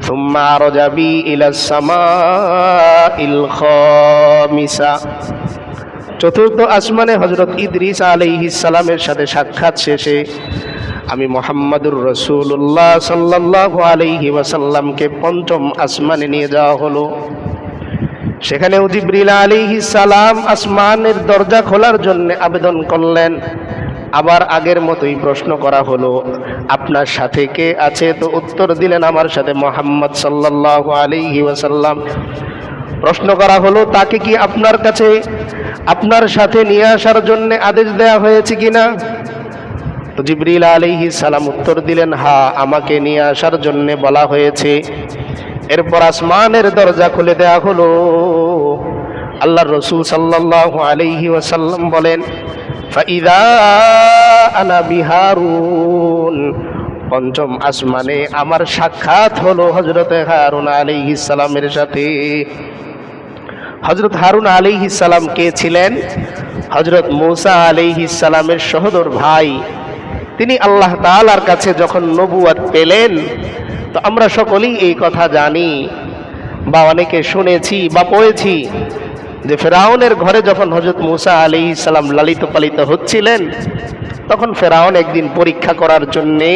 ثم عرج بي إلى السماء الخامسة। চতুর্থ আসমানে হযরত ইদ্রিস আলাইহিস সালামের সাথে সাক্ষাৎ শেষে আমি মুহাম্মাদুর রাসূলুল্লাহ সাল্লাল্লাহু আলাইহি ওয়াসাল্লামকে পঞ্চম আসমানে নিয়ে যাওয়া হলো। সেখানেও জিবরিল আলাইহিস সালাম আসমানের দরজা খোলার জন্য আবেদন করলেন। আবার আগের মতোই প্রশ্ন করা হলো, আপনার সাথে কে আছে? তো উত্তর দিলেন, আমার সাথে মুহাম্মদ সাল্লাল্লাহু আলাইহি ওয়াসাল্লাম। প্রশ্ন করা হলো, তাকে কি আপনার কাছে আপনার সাথে নিয়ে আসার জন্য আদেশ দেয়া হয়েছে কিনা? তো জিবরিল আলাইহিস সালাম উত্তর দিলেন, হ্যাঁ, আমাকে নিয়ে আসার জন্য বলা হয়েছে। এরপর আসমানের দরজা খুলে দেয়া হলো। আল্লাহর রাসূল সাল্লাল্লাহু আলাইহি ওয়াসাল্লাম বলেন, ফাইদা আনা বিহারুন। পঞ্চম আসমানে আমার সাক্ষাৎ হলো হযরত হারুন আলাইহিস সালামের সাথে। হযরত হারুন আলাইহিস সালাম কে ছিলেন? হযরত মূসা আলাইহিস সালামের সহোদর ভাই। তিনি আল্লাহ তাআলার কাছে যখন নবুয়ত পেলেন, তো আমরা সকলেই এই কথা জানি বা অনেকে শুনেছি বা পড়েছি যে ফেরাউনের ঘরে যখন হযরত মূসা আলাইহিস সালাম লালিত পালিত হচ্ছিলেন, তখন ফেরাউন একদিন পরীক্ষা করার জন্যে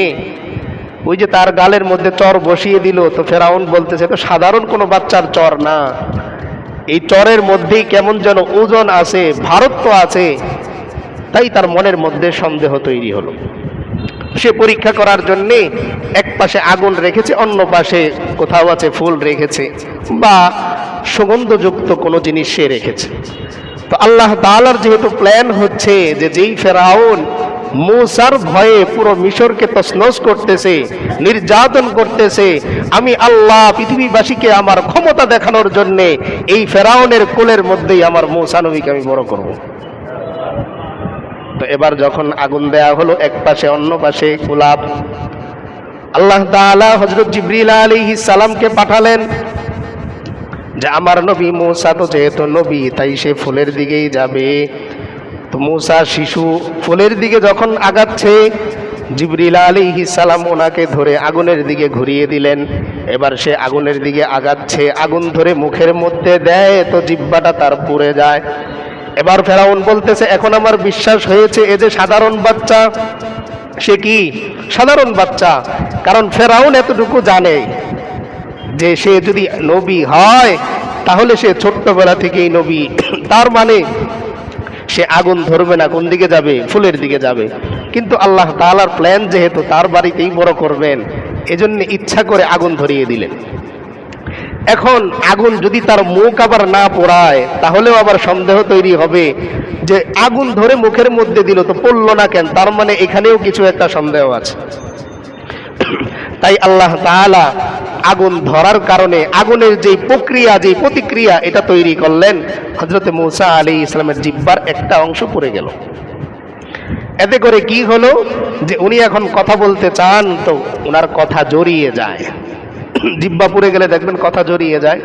ওই যে তার গালের মধ্যে চর বসিয়ে দিল। তো ফেরাউন বলতেছে, তো সাধারণ কোনো বাচ্চার চর না, এই চরের মধ্যেই কেমন যেন ওজন আছে, ভারত্ব আছে। তাই তার মনের মধ্যে সন্দেহ তৈরি হলো। সে পরীক্ষা করার জন্যে এক পাশে আগুন রেখেছে, অন্য পাশে কোথাও আছে ফুল রেখেছে বা সুগন্ধযুক্ত কোনো জিনিস সে রেখেছে। তো আল্লাহ তাআলার যেহেতু প্ল্যান হচ্ছে যে যেই ফেরাউন মূসার ভয়ে পুরো মিশরকে তছনছ করতেছে, নির্যাতন করতেছে, আমি আল্লাহ পৃথিবীবাসীকে আমার ক্ষমতা দেখানোর জন্য এই ফেরাউনের কোলের মধ্যেই আমার মূসা নবীকে আমি বড় করব। তো এবার যখন আগুন দেয়া হলো, এক পাশে অন্য পাশে গোলাপ, আল্লাহ তাআলা হযরত জিবরিল আলাইহিস সালামকে পাঠালেন যে আমার নবী মূসা তো যেহেতু নবী, তাই সে ফুলের দিকেই যাবে। তো মূসা শিশু ফুলের দিকে যখন আগাচ্ছে, জিবরিল আলাইহিস সালাম ওনাকে ধরে আগুনের দিকে ঘুরিয়ে দিলেন। এবার সে আগুনের দিকে আগাচ্ছে, আগুন ধরে মুখের মধ্যে দেয়, তো জিহ্বাটা তার পুড়ে যায়। এবার ফেরাউন বলতেছে, এখন আমার বিশ্বাস হয়েছে এ যে সাধারণ বাচ্চা। সে কি সাধারণ বাচ্চা? কারণ ফেরাউন এতটুকু জানে যে সে যদি নবী হয় তাহলে সে ছোট্টবেলা থেকেই নবী। তার মানে সে আগুন ধরবে না, কোন দিকে যাবে? ফুলের দিকে যাবে। কিন্তু আল্লাহ তাআলার প্ল্যান যেহেতু তার বাড়িতেই বড় করবেন, এজন্য ইচ্ছা করে আগুন ধরিয়ে দিলেন। এখন আগুন যদি তার মুখ আবার না পোড়ায়, তাহলেও আবার সন্দেহ তৈরি হবে যে আগুন ধরে মুখের মধ্যে দিল, তো পড়লো না কেন? তার মানে এখানেও কিছু একটা সন্দেহ আছে। তাই আল্লাহ তাআলা আগুন ধরার কারণে আগুনের যে প্রক্রিয়া, যে প্রতিক্রিয়া, এটা তৈরি করলেন। হযরত মূসা আলাইহিস সালামের জিহ্বার একটা অংশ পড়ে গেল। এতে করে কি হলো যে উনি এখন কথা বলতে চান, তো ওনার কথা জড়িয়ে যায়। জিহ্বা পুড়ে গেলে দেখবেন কথা জড়িয়ে যায়।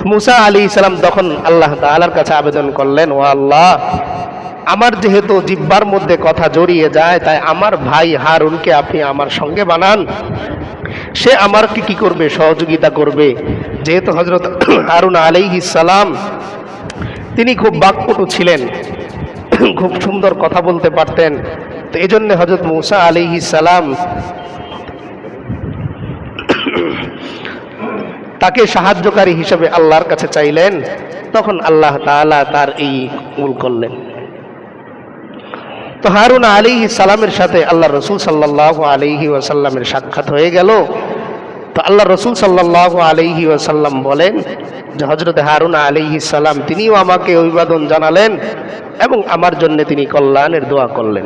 মূসা আলাইহিস সালাম তখন আল্লাহ তাআলার কাছে আবেদন করলেন, ও আল্লাহ, আমার যেহেতু জিহ্বার মধ্যে কথা জড়িয়ে যায়, তাই আমার ভাই হারুনকে আপনি আমার সঙ্গে বানান। সে আমাকে কি করবে? সহযোগিতা করবে। যেহেতু হযরত হারুন আলাইহিস সালাম তিনি খুব বাকপটু ছিলেন, খুব সুন্দর কথা বলতে পারতেন। তো এজন্য হযরত মূসা আলাইহিস সালাম তাকে সাহায্যকারী হিসেবে আল্লাহর কাছে চাইলেন। তখন আল্লাহ তাআলা তার এই কবুল করলেন। তো হারুন আলাইহিস সালামের সাথে আল্লাহ রাসূল সাল্লাল্লাহু আলাইহি ওয়াসাল্লামের সাক্ষাৎ হয়ে গেল। তো আল্লাহ রাসূল সাল্লাল্লাহু আলাইহি ওয়াসাল্লাম বলেন যে হযরত হারুন আলাইহিস সালাম তিনিও আমাকে অভিবাদন জানালেন এবং আমার জন্য তিনি কল্যাণের দোয়া করলেন।